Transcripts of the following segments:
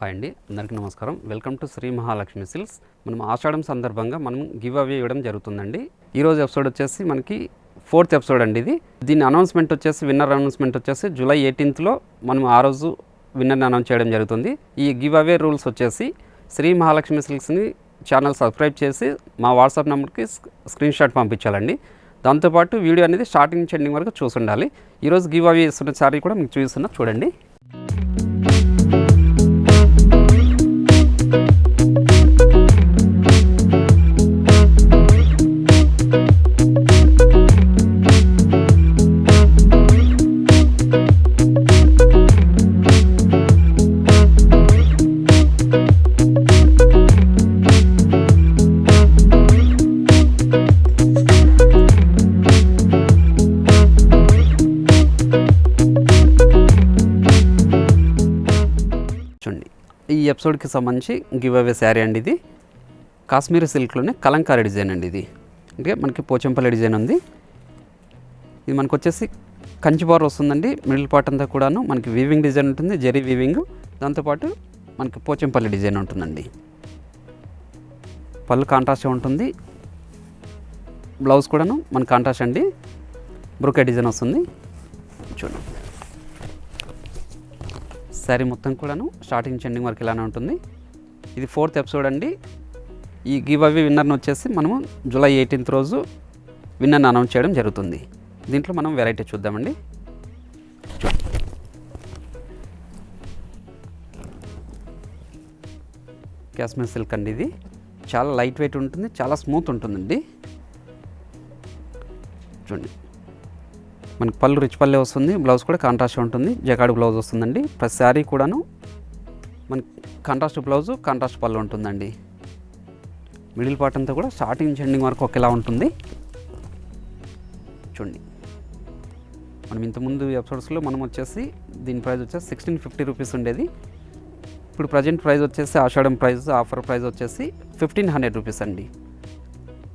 Hi అండి, అందరికీ నమస్కారం. Welcome to Sri Mahalakshmi silks. మనం ఆషాఢం సందర్భంగా మనం గివ్ అవే ఇవ్వడం జరుగుతుందండి. ఈరోజు ఎపిసోడ్ వచ్చేసి మనకి 4th ఎపిసోడ్ అండి. దీని అనౌన్స్మెంట్ వచ్చేసి విన్నర్ అనౌన్స్మెంట్ వచ్చేసి జూలై 18th మనం ఆ రోజు విన్నర్ని అనౌన్స్ చేయడం జరుగుతుంది. ఈ గివ్ అవే రూల్స్ వచ్చేసి శ్రీ మహాలక్ష్మి సిల్క్స్ని ఛానల్ సబ్స్క్రైబ్ చేసి మా వాట్సాప్ నెంబర్కి స్క్రీన్ షాట్ పంపించాలండి. దాంతోపాటు వీడియో అనేది స్టార్టింగ్ నుంచి ఎండింగ్ వరకు చూసి ఉండాలి. ఈరోజు గివ్ అవే ఇస్తున్న సారీ కూడా మీకు చూపిస్తున్నా, చూడండి. ఈ ఎపిసోడ్కి సంబంధించి గివ్ అవే శారీ అండి. ఇది కాశ్మీరీ సిల్క్లోనే కలంకారీ డిజైన్ అండి. ఇది అంటే మనకి పోచంపల్లి డిజైన్ ఉంది. ఇది మనకు వచ్చేసి కంచి బార్ వస్తుందండి. మిడిల్ పార్ట్ అంతా కూడాను మనకి వీవింగ్ డిజైన్ ఉంటుంది, జరీ వీవింగ్. దాంతోపాటు మనకి పోచంపల్లి డిజైన్ ఉంటుందండి. పళ్ళు కాంట్రాస్ట్ ఉంటుంది, బ్లౌజ్ కూడాను మన కాంట్రాస్ట్ అండి. బ్రొకే డిజైన్ వస్తుంది, చూడండి. శారీ మొత్తం కూడాను స్టార్టింగ్ నుంచి ఎండింగ్ వరకు ఇలానే ఉంటుంది. ఇది 4th ఎపిసోడ్ అండి. ఈ గివ్ అవే విన్నర్ని వచ్చేసి మనము జూలై 18th రోజు విన్నర్ని అనౌన్స్ చేయడం జరుగుతుంది. దీంట్లో మనం వెరైటీ చూద్దామండి. కాశ్మీర్ సిల్క్ అండి. ఇది చాలా లైట్ వెయిట్ ఉంటుంది, చాలా స్మూత్ ఉంటుందండి. చూడండి, మనకి పళ్ళు రిచ్ పల్లె వస్తుంది, బ్లౌజ్ కూడా కాంట్రాస్ట్ ఉంటుంది, జకాడ్ బ్లౌజ్ వస్తుందండి. ప్రతి శారీ కూడాను మనకి కాంట్రాస్ట్ బ్లౌజు, కాంట్రాస్ట్ పళ్ళు ఉంటుందండి. మిడిల్ పార్ట్ అంతా కూడా స్టార్టింగ్ నుంచి ఎండింగ్ వరకు ఒకేలా ఉంటుంది, చూడండి. మనం ఇంతకుముందు ఎపిసోడ్స్లో మనం వచ్చేసి దీని ప్రైస్ వచ్చేసి 1650 రూపీస్ ఉండేది. ఇప్పుడు ప్రజెంట్ ప్రైస్ వచ్చేసి ఆషాఢం ప్రైస్, ఆఫర్ ప్రైస్ వచ్చేసి 1500 రూపీస్ అండి.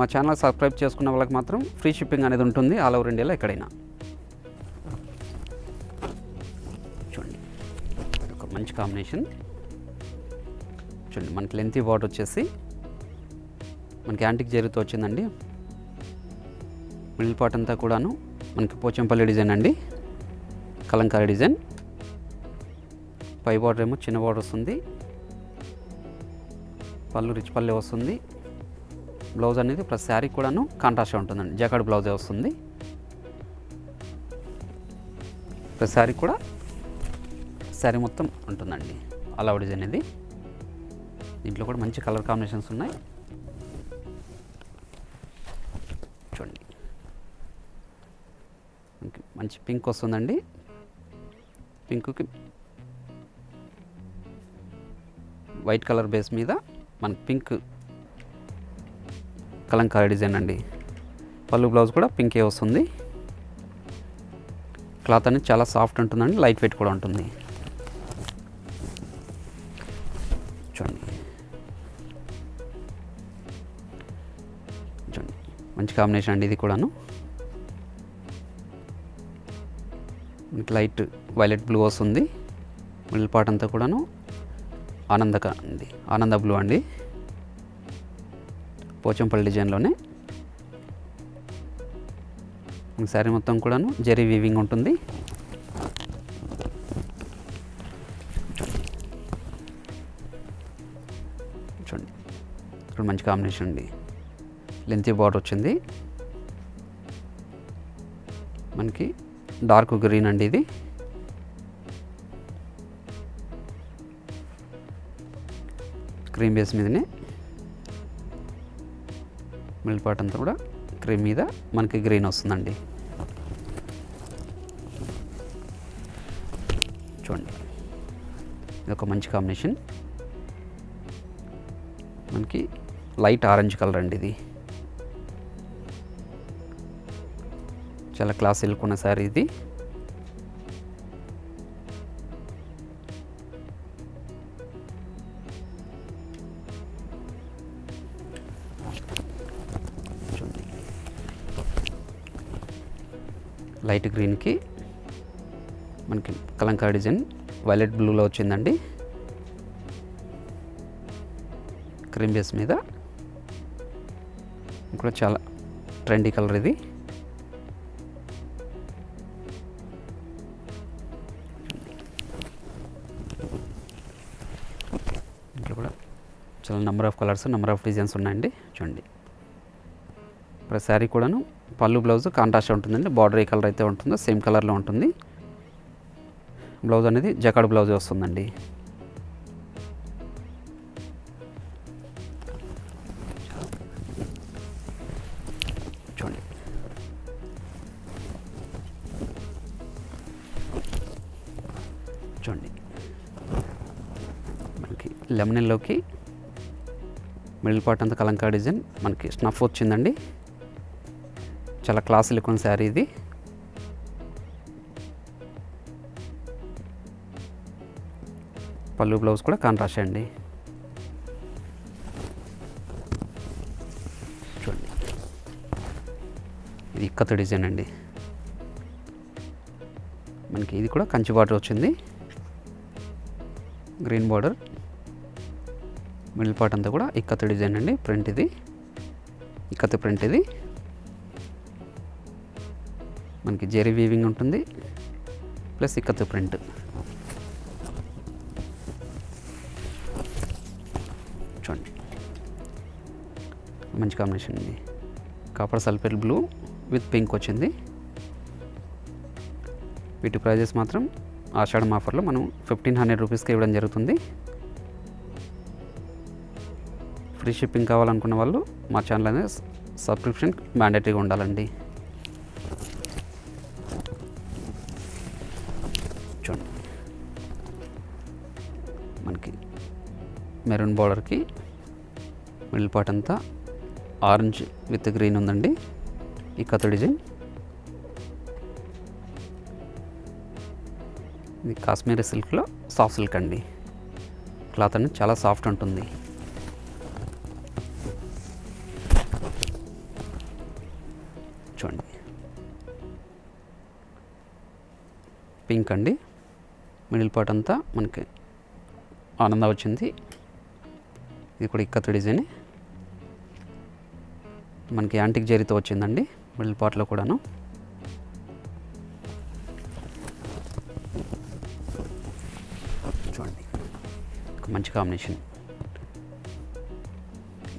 మా ఛానల్ సబ్స్క్రైబ్ చేసుకున్న వాళ్ళకి మాత్రం ఫ్రీ షిప్పింగ్ అనేది ఉంటుంది ఆల్ ఓవర్ ఇండియాలో ఎక్కడైనా. చూడండి, ఒక మంచి కాంబినేషన్. చూడండి, మనకి లెంతీ బార్డర్ వచ్చేసి మనకి యాంటిక్ జరీతో వచ్చిందండి. మిడిల్ పార్ట్ అంతా కూడాను మనకి పోచంపల్లి డిజైన్ అండి, కలంకారీ డిజైన్. పై బార్డర్ ఏమో చిన్న బార్డర్ వస్తుంది, పళ్ళు రిచ్ పల్లె వస్తుంది. బ్లౌజ్ అనేది ప్లస్ శారీ కూడాను కాంట్రాస్ట్ ఉంటుందండి, జాకాడ్ బ్లౌజే వస్తుంది. ప్లస్ శారీ కూడా శారీ మొత్తం ఉంటుందండి అలా డిజైన్ ఇది. దీంట్లో కూడా మంచి కలర్ కాంబినేషన్స్ ఉన్నాయి, చూడండి. మంచి పింక్ వస్తుందండి. పింక్కి వైట్ కలర్ బేస్ మీద మనకి పింక్ కలంకారీ డిజైన్ అండి. పళ్ళు బ్లౌజ్ కూడా పింకే వస్తుంది. క్లాత్ అనేది చాలా సాఫ్ట్ ఉంటుందండి, లైట్ వెయిట్ కూడా ఉంటుంది, చూడండి. చూడండి, మంచి కాంబినేషన్ అండి ఇది కూడాను. మనకి లైట్ వైలెట్ బ్లూ వస్తుంది. మిడిల్ పార్ట్ అంతా కూడాను ఆనంద బ్లూ అండి, పోచంపల్లి డిజైన్లోనే. శారీ మొత్తం కూడాను జరీ వీవింగ్ ఉంటుంది. చూడండి, ఇక్కడ మంచి కాంబినేషన్ అండి. లెంతీ బార్డర్ వచ్చింది, మనకి డార్క్ గ్రీన్ అండి. ఇది క్రీమ్ బేస్ మీదనే మిడిల్ పార్ట్ అంతా కూడా క్రీమ్ మీద మనకి గ్రీన్ వస్తుందండి, చూడండి. ఇది ఒక మంచి కాంబినేషన్. మనకి లైట్ ఆరెంజ్ కలర్ అండి. ఇది చాలా క్లాస్ లుక్ ఉన్న శారీ ఇది. లైట్ గ్రీన్కి మనకి కలంకారీ డిజైన్ వైలెట్ బ్లూలో వచ్చిందండి. క్రీమ్ బేస్ మీద కూడా చాలా ట్రెండీ కలర్ ఇది. ఇంట్లో కూడా చాలా number of colours, number of designs ఉన్నాయండి. చూడండి, ప్రతి శారీ కూడాను పళ్ళు బ్లౌజ్ కాంట్రాస్ట్ ఉంటుందండి. బార్డర్ ఏ కలర్ అయితే ఉంటుందో సేమ్ కలర్లో ఉంటుంది. బ్లౌజ్ అనేది జకాడ్ బ్లౌజ్ వస్తుందండి. చూడండి, చూడండి మనకి లెమనెల్లోకి మిడిల్ పార్ట్ అంతా కలంకా డిజైన్, మనకి స్నఫ్ వచ్చిందండి. చాలా క్లాస్ లుక్ ఉన్న శారీ ఇది. పళ్ళు బ్లౌజ్ కూడా కాంట్రాస్ట్ అండి. చూడండి, ఇది ఇక్కత్ డిజైన్ అండి. మనకి ఇది కూడా కంచి బార్డర్ వచ్చింది. గ్రీన్ బార్డర్, మిడిల్ పార్ట్ అంతా కూడా ఇక్కత్ డిజైన్ అండి. ప్రింట్ ఇది ఇక్కత్ ప్రింట్. ఇది మనకి జెరీ వీవింగ్ ఉంటుంది ప్లస్ ఇక్కత్ ప్రింట్. చూడండి, మంచి కాంబినేషన్ అండి. Copper sulphate blue with pink వచ్చింది. వీటి ప్రైజెస్ మాత్రం ఆషాఢం ఆఫర్లో మనం 1500 రూపీస్కి ఇవ్వడం జరుగుతుంది. ఫ్రీ షిప్పింగ్ కావాలనుకున్న వాళ్ళు మా ఛానల్ అనేది సబ్స్క్రిప్షన్ మ్యాండేటరీగా ఉండాలండి. చూడండి, మనకి మెరూన్ బార్డర్కి మిడిల్ పార్ట్ అంతా ఆరెంజ్ విత్ గ్రీన్ ఉందండి. ఈ కథ డిజైన్ ఇది కాశ్మీరీ సిల్క్లో సాఫ్ట్ సిల్క్ అండి. క్లాత్ అనేది చాలా సాఫ్ట్ ఉంటుంది. చూడండి, పింక్ అండి. మిడిల్ పార్ట్ అంతా మనకి ఆనంద వచ్చింది. ఇది కూడా ఇక్కత్ డిజైన్, మనకి యాంటిక్ జరీతో వచ్చిందండి మిడిల్ పార్ట్లో కూడాను. చూడండి, ఒక మంచి కాంబినేషన్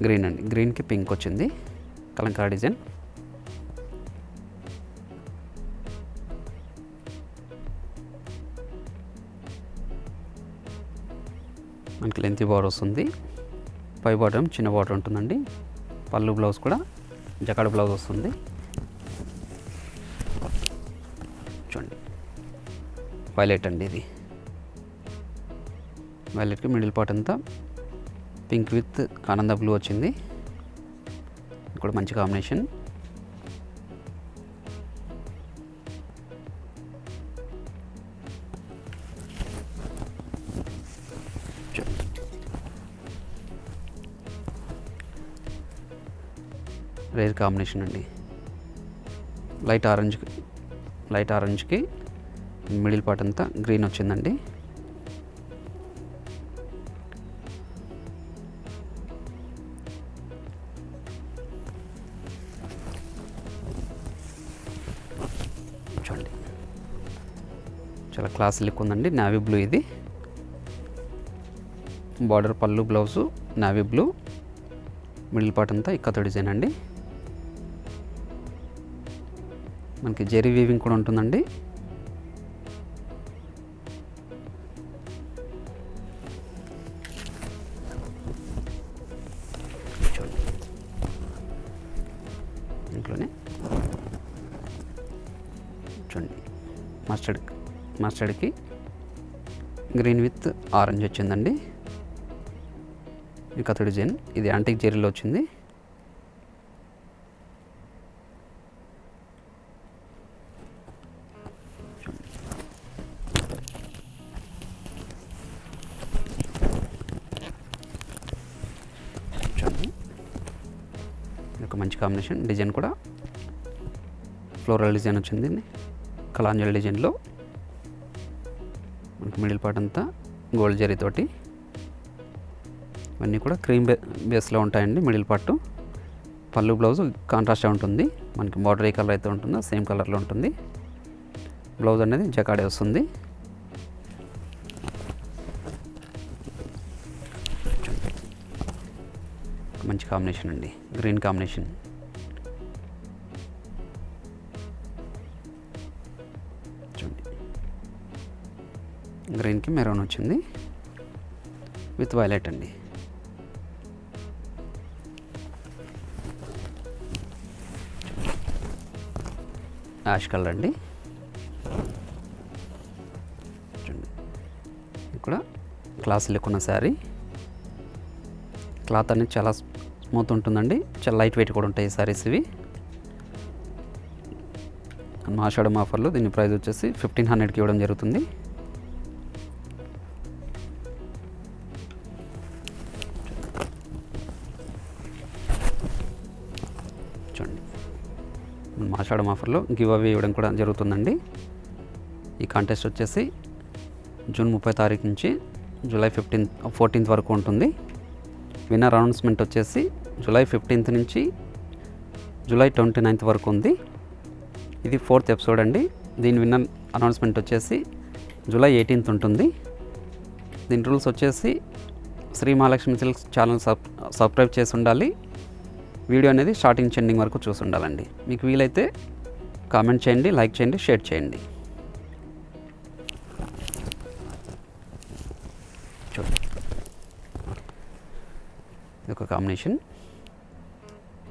గ్రీన్ అండి. గ్రీన్కి పింక్ వచ్చింది, కలంకారీ డిజైన్. మనకి లెంతీ బార్డర్ వస్తుంది. పై బార్డర్ చిన్న బార్డర్ ఉంటుందండి. పళ్ళు బ్లౌజ్ కూడా జకాడ్ బ్లౌజ్ వస్తుంది. చూడండి, వైలెట్ అండి. ఇది వైలెట్కి మిడిల్ పార్ట్ అంతా పింక్ విత్ ఆనంద బ్లూ వచ్చింది. ఇది కూడా మంచి కాంబినేషన్. రేర్ కాంబినేషన్ అండి. లైట్ ఆరెంజ్కి మిడిల్ పార్ట్ అంతా గ్రీన్ వచ్చిందండి. చూడండి, చాలా క్లాస్ లుక్ ఉందండి. నావీ బ్లూ ఇది. బార్డర్ పళ్ళు blouse navy blue, middle part అంతా ఇక్కత్ డిజైన్ అండి. మనకి జెరీ వీవింగ్ కూడా ఉంటుందండి. ఇంట్లోనే చూడండి, మస్టర్డ్కి గ్రీన్ విత్ ఆరెంజ్ వచ్చిందండి. ఇది కథ డిజైన్. ఇది యాంటిక్ జెరీలో వచ్చింది. ఒక మంచి కాంబినేషన్. డిజైన్ కూడా ఫ్లోరల్ డిజైన్ వచ్చింది. కలాంజల్ డిజైన్లో మనకి మిడిల్ పార్ట్ అంతా గోల్డ్ జరీ తోటి ఇవన్నీ కూడా క్రీమ్ బేస్లో ఉంటాయండి. మిడిల్ పార్ట్ పళ్ళు బ్లౌజ్ కాంట్రాస్ట్గా ఉంటుంది. మనకి బార్డర్ ఏ కలర్ అయితే ఉంటుందో సేమ్ కలర్లో ఉంటుంది. బ్లౌజ్ అనేది జకాడే వస్తుంది. మంచి కాంబినేషన్ అండి, గ్రీన్ కాంబినేషన్. చూడండి, గ్రీన్కి మెరూన్ వచ్చింది విత్ వైలెట్ అండి. యాష్ కలర్ అండి. చూడండి, ఇక్కడ క్లాస్ లుక్ శారీ. క్లాత్ అనేది చాలా స్మూత్ ఉంటుందండి, చాలా లైట్ వెయిట్ కూడా ఉంటాయి ఈ సారీస్ ఇవి. ఆషాఢం ఆఫర్లో దీని ప్రైస్ వచ్చేసి 1500కి ఇవ్వడం జరుగుతుంది. చూడండి, ఆషాఢం ఆఫర్లో గివ్ అవే ఇవ్వడం కూడా జరుగుతుందండి. ఈ కాంటెస్ట్ వచ్చేసి జూన్ 30 తారీఖు నుంచి జూలై 14th వరకు ఉంటుంది. విన్నర్ అనౌన్స్మెంట్ వచ్చేసి జూలై 15th నుంచి జూలై 29th వరకు ఉంది. ఇది 4th ఎపిసోడ్ అండి. దీని విన్నర్ అనౌన్స్మెంట్ వచ్చేసి జూలై 18th ఉంటుంది. దీని రూల్స్ వచ్చేసి Sri Mahalakshmi silks channel subscribe చేసి ఉండాలి. వీడియో అనేది స్టార్టింగ్ ఎండింగ్ వరకు చూసి ఉండాలండి. మీకు వీలైతే కామెంట్ చేయండి, లైక్ చేయండి, షేర్ చేయండి. చూడండి, ఇది ఒక కాంబినేషన్.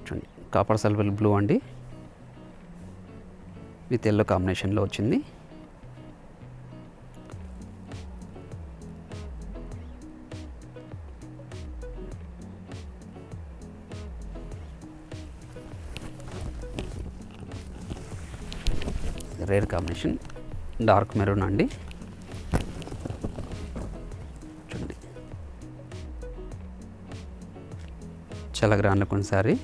చూడండి, కాపర్ సిల్వర్ బ్లూ అండి విత్ ఎల్లో కాంబినేషన్లో వచ్చింది. రేర్ కాంబినేషన్ డార్క్ మెరూన్ అండి. చూడండి, చాలా గ్రాండ్ లుక్ శారీ.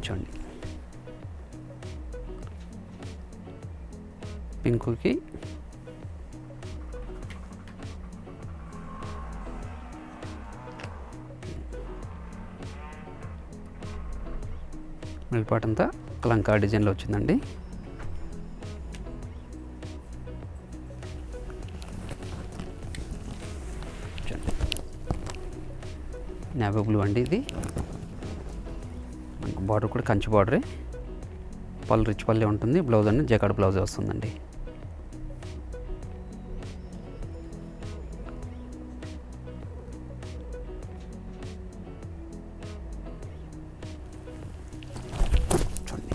చూడండి, పింక్కి మిడిల్ పార్ట్ అంతా కలంకారీ డిజైన్లో వచ్చిందండి. నేవీ బ్లూ అండి. ఇది మనకు బార్డర్ కూడా కంచి బార్డరే, పళ్ళు రిచ్ పల్లె ఉంటుంది. బ్లౌజ్ అనేది జకాడ్ బ్లౌజ్ వస్తుందండి. చూడండి,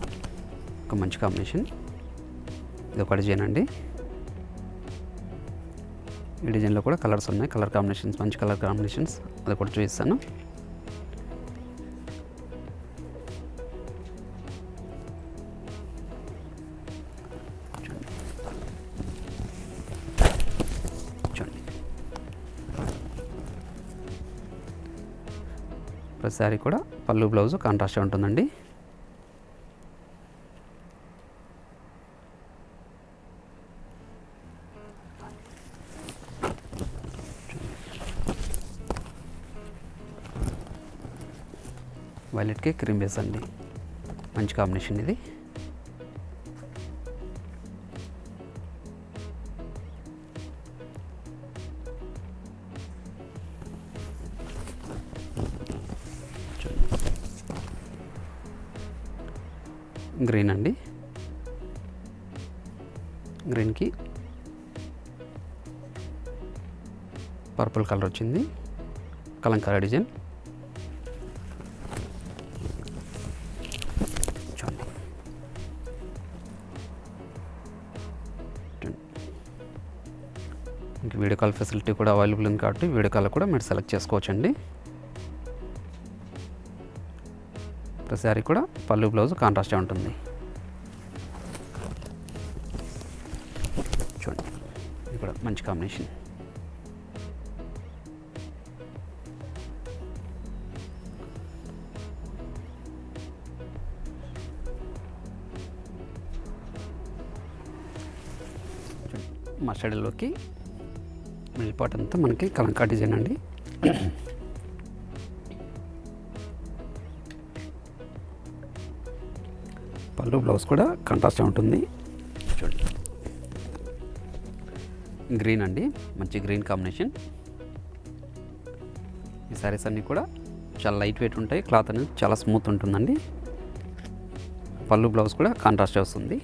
ఒక మంచి కాంబినేషన్. ఇది ఒక డిజైన్ అండి. ఈ డిజైన్లో కూడా కలర్స్ ఉన్నాయి, కలర్ కాంబినేషన్స్, మంచి కలర్ కాంబినేషన్స్, అది కూడా చూపిస్తాను. చూడండి, ప్రతి శారీ కూడా పళ్ళు బ్లౌజ్ కాంట్రాస్ట్గా ఉంటుందండి. వైలెట్కి క్రీమ్ బేస్ అండి, మంచి కాంబినేషన్ ఇది. గ్రీన్ అండి, గ్రీన్కి పర్పుల్ కలర్ వచ్చింది, కలంకారీ డిజైన్. ఇంక వీడియో కాల్ ఫెసిలిటీ కూడా అవైలబుల్ ఉంది కాబట్టి వీడియో కాల్ కూడా మీరు సెలెక్ట్ చేసుకోవచ్చండి. ప్రతిసారి కూడా పళ్ళు బ్లౌజ్ కాంట్రాస్ట్గా ఉంటుంది. చూడండి, ఇది కూడా మంచి కాంబినేషన్. మస్టర్డ్ ఎల్లోకి మిడిల్ పార్ట్ అంతా మనకి కలంకా డిజైన్ అండి. పళ్ళు బ్లౌజ్ కూడా కాంట్రాస్ట్ ఉంటుంది. చూడండి గ్రీన్ అండి, మంచి గ్రీన్ కాంబినేషన్. ఈ శారీస్ అన్నీ కూడా చాలా లైట్ వెయిట్ ఉంటాయి, క్లాత్ అనేది చాలా స్మూత్ ఉంటుందండి. పళ్ళు బ్లౌజ్ కూడా కాంట్రాస్ట్ వస్తుంది.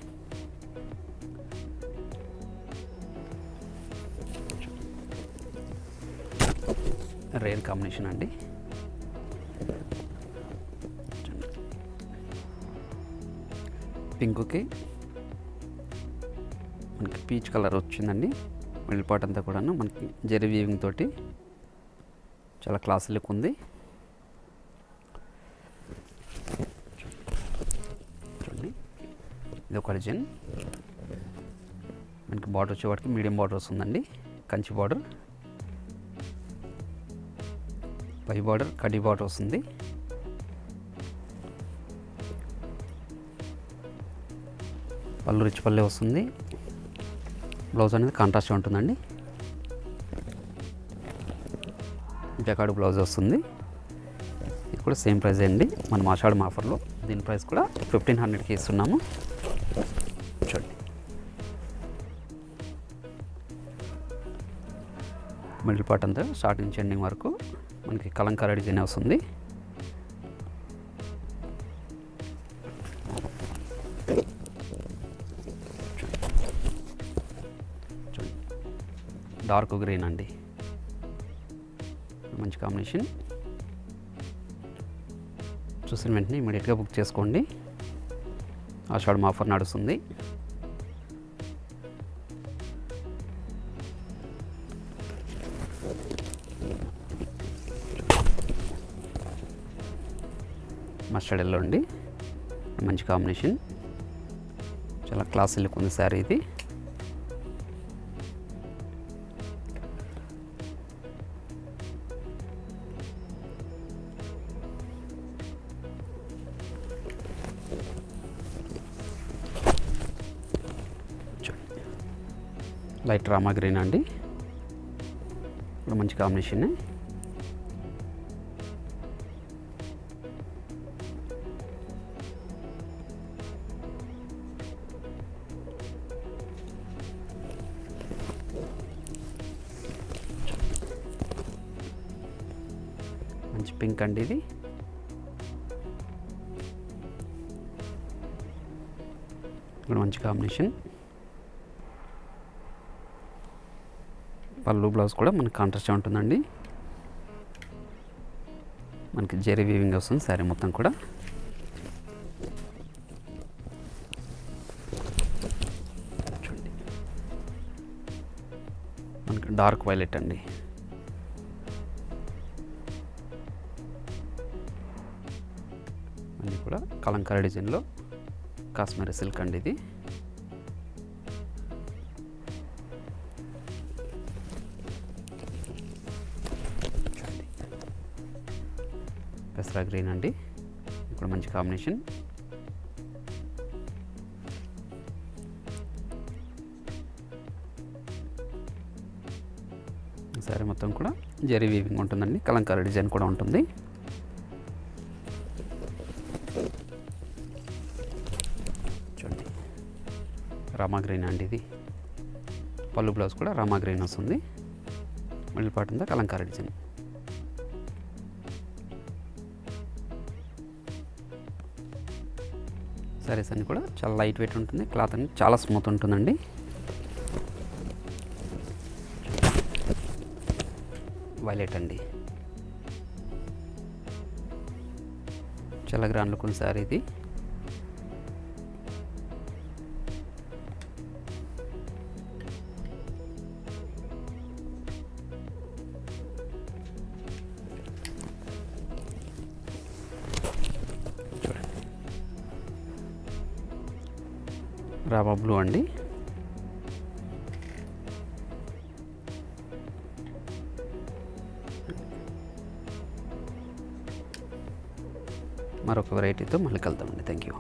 రేర్ కాంబినేషన్ అండి. పింక్కి మనకి పీచ్ కలర్ వచ్చిందండి. మిడిల్ పార్ట్ అంతా కూడాను మనకి జెరీ వీవింగ్ తోటి చాలా క్లాస్ లుక్ ఉంది. చూడండి ఇది ఒక డిజైన్. మనకి బార్డర్ వచ్చేవాడికి మీడియం బార్డర్ వస్తుందండి, కంచి బార్డర్. పై బార్డర్ కడ్డీ బార్డర్ వస్తుంది. పళ్ళు రిచ్ పల్లె వస్తుంది. బ్లౌజ్ అనేది కాంట్రాస్ట్ ఉంటుందండి. జకాడు బ్లౌజ్ వస్తుంది. ఇది కూడా సేమ్ ప్రైస్ అండి, మనం ఆషాఢం ఆఫర్లో. దీని ప్రైస్ కూడా 1500కి ఇస్తున్నాము. చూడండి మిడిల్ పార్ట్ అంతా స్టార్టింగ్ నుంచి ఎండింగ్ వరకు మనకి కలంకారీ డిజైన్ వస్తుంది. డార్క్ గ్రీన్ అండి, మంచి కాంబినేషన్. చూసిన వెంటనే ఇమీడియట్గా బుక్ చేసుకోండి, ఆషాఢం ఆఫర్ నడుస్తుంది. మస్టర్డ్ ఎల్లో అండి, మంచి కాంబినేషన్. చాలా క్లాసీ లుక్ ఉంది శారీ ఇది. లైట్ రామా గ్రీన్ అండి, మంచి కాంబినేషన్. మంచి పింక్ అండి ఇది. ఇక్కడ మంచి కాంబినేషన్. పళ్ళు బ్లౌజ్ కూడా మనకి కాంట్రాస్ట్ ఉంటుందండి. మనకి జెరీ వీవింగ్ వస్తుంది శారీ మొత్తం కూడా. చూడండి మనకి డార్క్ వైలెట్ అండి. అది కూడా కలంకారీ డిజైన్లో కాశ్మీరీ సిల్క్ అండి ఇది. పెసరా గ్రీన్ అండి, ఇక్కడ మంచి కాంబినేషన్. శారీ మొత్తం కూడా జరీ వీవింగ్ ఉంటుందండి, కలంకారీ డిజైన్ కూడా ఉంటుంది. చూడండి రామా గ్రీన్ అండి ఇది. పళ్ళు బ్లౌజ్ కూడా రామా గ్రీన్ వస్తుంది. మిడిల్ పార్ట్ అంతా కలంకారీ డిజైన్. శారీస్ అన్నీ కూడా చాలా లైట్ వెయిట్ ఉంటుంది, క్లాత్ అనేది చాలా స్మూత్ ఉంటుందండి. వైలెట్ అండి, చాలా గ్రాండ్ లుక్ ఉంది శారీ ఇది. రామా బ్లూ అండి, మరొక వెరైటీతో మళ్ళీ కలుద్దామండి. Thank you.